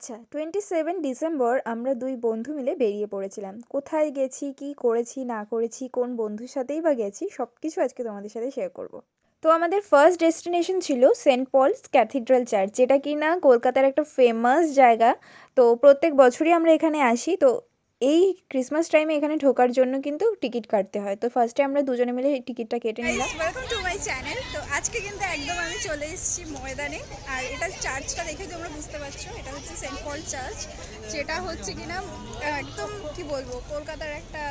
আচ্ছা, 27 ডিসেম্বর আমরা ২ বন্ধু মিলে বেরিয়ে পড়েছিলাম। কোথায় গেছি, কি করেছি না করেছি, কোন বন্ধুর সাথেই বা গেছি সবকিছু আজকে তোমাদের সাথে শেয়ার করব। তো আমাদের ফার্স্ট ডেস্টিনেশন ছিল সেন্ট পলস ক্যাথিড্রাল চার্চ, যেটা কিনা কলকাতার একটা ফেমাস জায়গা। তো প্রত্যেক বছরই আমরা এখানে আসি। তো এই ক্রিসমাস টাইমে এখানে ঢোকার জন্য কিন্তু টিকিট কাটতে হয়। তো ফার্স্টে আমরা দুজনে মিলে এই টিকিটটা কেটে নিলাম। Welcome to my channel. তো আজকে কিন্তু একদম আমি চলে এসেছি ময়দানে। আর এটা চার্চটা দেখে তোমরা বুঝতে পারছো, এটা হচ্ছে সেন্ট পল চার্চ, যেটা হচ্ছে কিনা একদম কি বলবো, কলকাতার একটা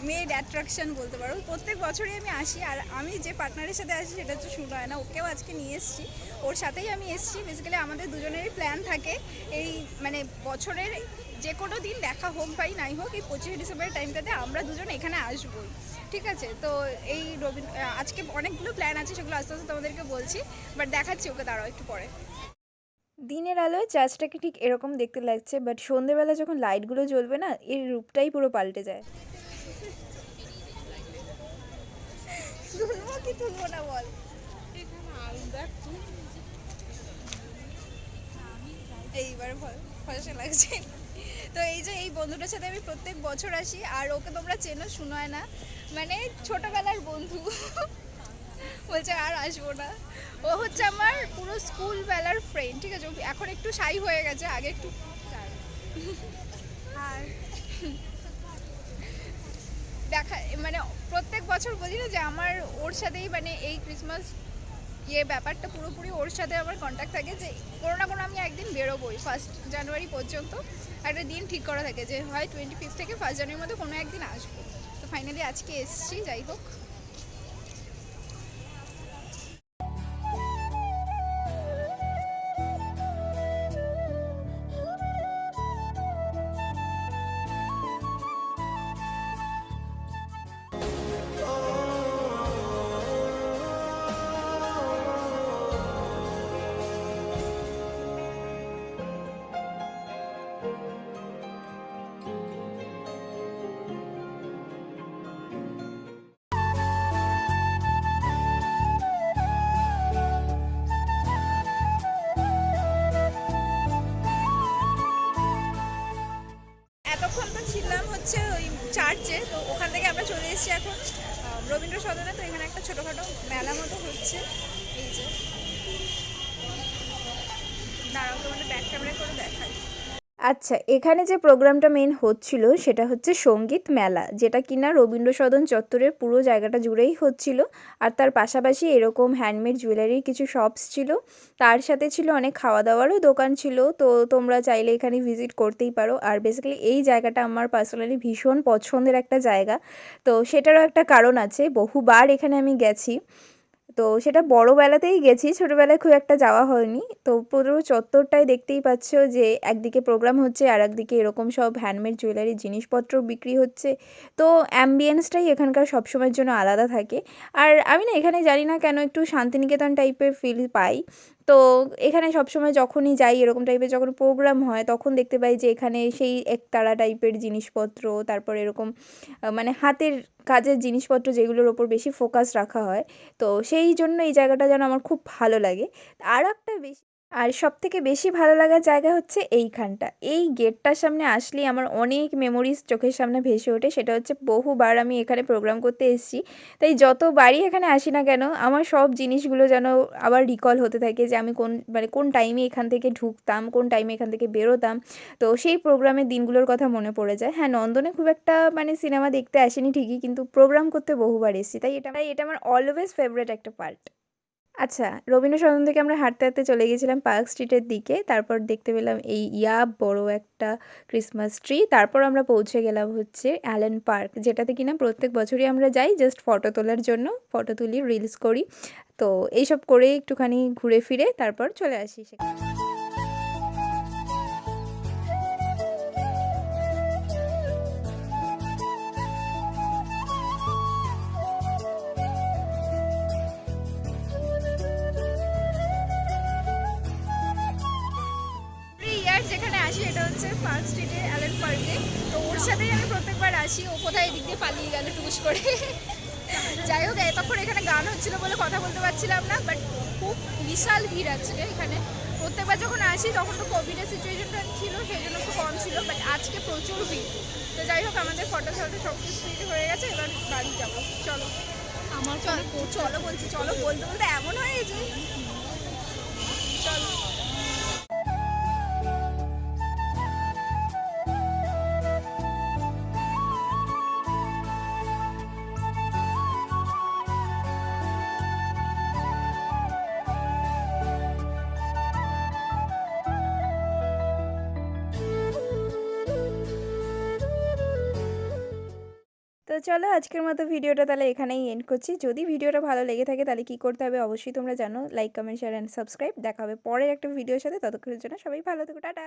মেড অ্যাট্রাকশন বলতে পারো। প্রত্যেক বছরই আমি আসি, আর আমি যে পার্টনারের সাথে আসি সেটা হচ্ছে সুনয়না, ওকেও আজকে নিয়ে এসেছি। ওর সাথেই আমি এসেছি। বেসিক্যালি আমাদের দুজনেরই প্ল্যান থাকে এই মানে বছরের যে কোনো দিন, দেখা হোক ভাই নাই হোক, এই 25 ডিসেম্বরের টাইমটাতে আমরা দুজন এখানে আসবোই। ঠিক আছে, তো এই আজকে অনেকগুলো প্ল্যান আছে, সেগুলো আস্তে আস্তে তোমাদেরকে বলছি, বাট দেখাচ্ছি, ওকে দাঁড়াও একটু পরে। দিনের আলোয় চার্চটাকে ঠিক এরকম দেখতে লাগছে, বাট সন্ধেবেলা যখন লাইটগুলো জ্বলবে না, এর রূপটাই পুরো পাল্টে যায়। তুলবো কি তুলবো না বল। এইবার ফসা লাগছে। তো এই যে এই বন্ধুটার সাথে আমি প্রত্যেক বছর আসি, আর ওকে তোমরা চেনো, শোনায় না, মানে ছোটবেলার বন্ধু। বলছে আর আসবো না। ও হচ্ছে আমার পুরো স্কুল বেলার ফ্রেন্ড। ঠিক আছে, ও এখন একটু শাই হয়ে গেছে, আগে একটু আর দেখা মানে প্রত্যেক বছর বলি না যে আমার ওর সাথেই মানে এই ক্রিসমাস ব্যাপারটা পুরোপুরি ওর সাথে আমার কন্ট্যাক্ট থাকে, যে কোনো না কোনো আমি একদিন বেরোবোই। 1 জানুয়ারি পর্যন্ত একটা দিন ঠিক করা থাকে, যে হয় 25 থেকে 1 জানুয়ারির মধ্যে কোনো একদিন আসবো। তো ফাইনালি আজকে এসছি, যাই হোক। এতক্ষণ তো ছিলাম হচ্ছে ওই চার্চে, তো ওখান থেকে আমরা চলে এসেছি এখন রবীন্দ্র সদনে। তো এখানে একটা ছোটোখাটো মেলা মতো হচ্ছে। এই যে দাঁড়াও, তোমাদের ব্যাক ক্যামেরা করে দেখাই। আচ্ছা, এখানে যে প্রোগ্রামটা মেন হচ্ছিল সেটা হচ্ছে সঙ্গীত মেলা, যেটা কিনা রবীন্দ্র সদন চত্বরের পুরো জায়গাটা জুড়েই হচ্ছিল। আর তার পাশাপাশি এরকম হ্যান্ডমেড জুয়েলারির কিছু শপস ছিল, তার সাথে ছিল অনেক খাওয়া দাওয়ারও দোকান ছিল। তো তোমরা চাইলে এখানে ভিজিট করতেই পারো। আর বেসিক্যালি এই জায়গাটা আমার পার্সোনালি ভীষণ পছন্দের একটা জায়গা। তো সেটারও একটা কারণ আছে, বহুবার এখানে আমি গেছি। তো সেটা বড়বেলাতেই গেছি, ছোটোবেলায় খুব একটা যাওয়া হয়নি। তো পুরো চত্বরটায় দেখতেই পাচ্ছ যে একদিকে প্রোগ্রাম হচ্ছে আর একদিকে এরকম সব হ্যান্ডমেড জুয়েলারির জিনিসপত্র বিক্রি হচ্ছে। তো অ্যাম্বিয়েন্সটাই এখানকার সবসময়ের জন্য আলাদা থাকে। আর আমি না এখানে জানি না কেন একটু শান্তিনিকেতন টাইপের ফিল পাই। তো এখানে সবসময় যখনই যাই এরকম টাইপের যখন প্রোগ্রাম হয় তখন দেখতে পাই যে এখানে সেই একতারা টাইপের জিনিসপত্র, তারপর এরকম মানে হাতের কাজের জিনিসপত্র যেগুলোর ওপর বেশি ফোকাস রাখা হয়। তো সেই জন্য এই জায়গাটা যেন আমার খুব ভালো লাগে। আরও একটা বেশি আর সবথেকে বেশি ভালো লাগার জায়গা হচ্ছে এইখানটা। এই গেটটার সামনে আসলেই আমার অনেক মেমোরিজ চোখের সামনে ভেসে ওঠে। সেটা হচ্ছে বহুবার আমি এখানে প্রোগ্রাম করতে এসেছি। তাই যতবারই এখানে আসি না কেন আমার সব জিনিসগুলো যেন আবার রিকল হতে থাকে, যে আমি কোন টাইমে এখান থেকে ঢুকতাম, কোন টাইমে এখান থেকে বেরোতাম। তো সেই প্রোগ্রামের দিনগুলোর কথা মনে পড়ে যায়। হ্যাঁ, নন্দনে খুব একটা মানে সিনেমা দেখতে আসিনি ঠিকই, কিন্তু প্রোগ্রাম করতে বহুবার এসেছি। তাই এটা আমার অলওয়েজ ফেভারিট একটা পার্ট। আচ্ছা, রবীন্দ্র সদন থেকে আমরা হাঁটতে হাঁটতে চলে গেছিলাম পার্ক স্ট্রিটের দিকে। তারপর দেখতে পেলাম এই বড় একটা ক্রিসমাস ট্রি। তারপর আমরা পৌঁছে গেলাম হচ্ছে অ্যালেন পার্ক, যেটাতে কিনা প্রত্যেক বছরই আমরা যাই জাস্ট ফটো তোলার জন্য। ফটো তুলি, রিলস করি। তো এইসব করে একটুখানি ঘুরে ফিরে তারপর চলে আসি সেখানে। ইয়ার যেখানে আসি এটা হচ্ছে পার্ক স্ট্রিটে অ্যালেন পার্কে। তো ওর সাথেই আমি প্রত্যেকবার আসি। ও কোথায় এদিক দিয়ে পালিয়ে গেল টুকুস করে। যাই হোক, এতক্ষণ এখানে গান হচ্ছিল বলে কথা বলতে পারছিলাম না, বাট খুব বিশাল ভিড় আছে এখানে। প্রত্যেকবার যখন আসি তখন তো কোভিডের সিচুয়েশনটা ছিল, সেই জন্য একটু কম ছিল, বাট আজকে প্রচুর ভিড়। তো যাই হোক, আমাদের ফটো ফটো সব কিছু হয়ে গেছে, এবার বাড়ি যাবো। চলো আমার চলো বলছি, চলো বলতে বলতে এমন হয়ে গেছে। চলো। তো চলো আজকের মতো ভিডিওটা তাহলে এখানেই এন্ড করছি। যদি ভিডিওটা ভালো লেগে থাকে তাহলে কী করতে হবে অবশ্যই তোমরা জানো। Like, comment, share and subscribe. দেখা হবে পরের একটা ভিডিওর সাথে। ততক্ষণের জন্য সবাই ভালো থেকো, টাটা।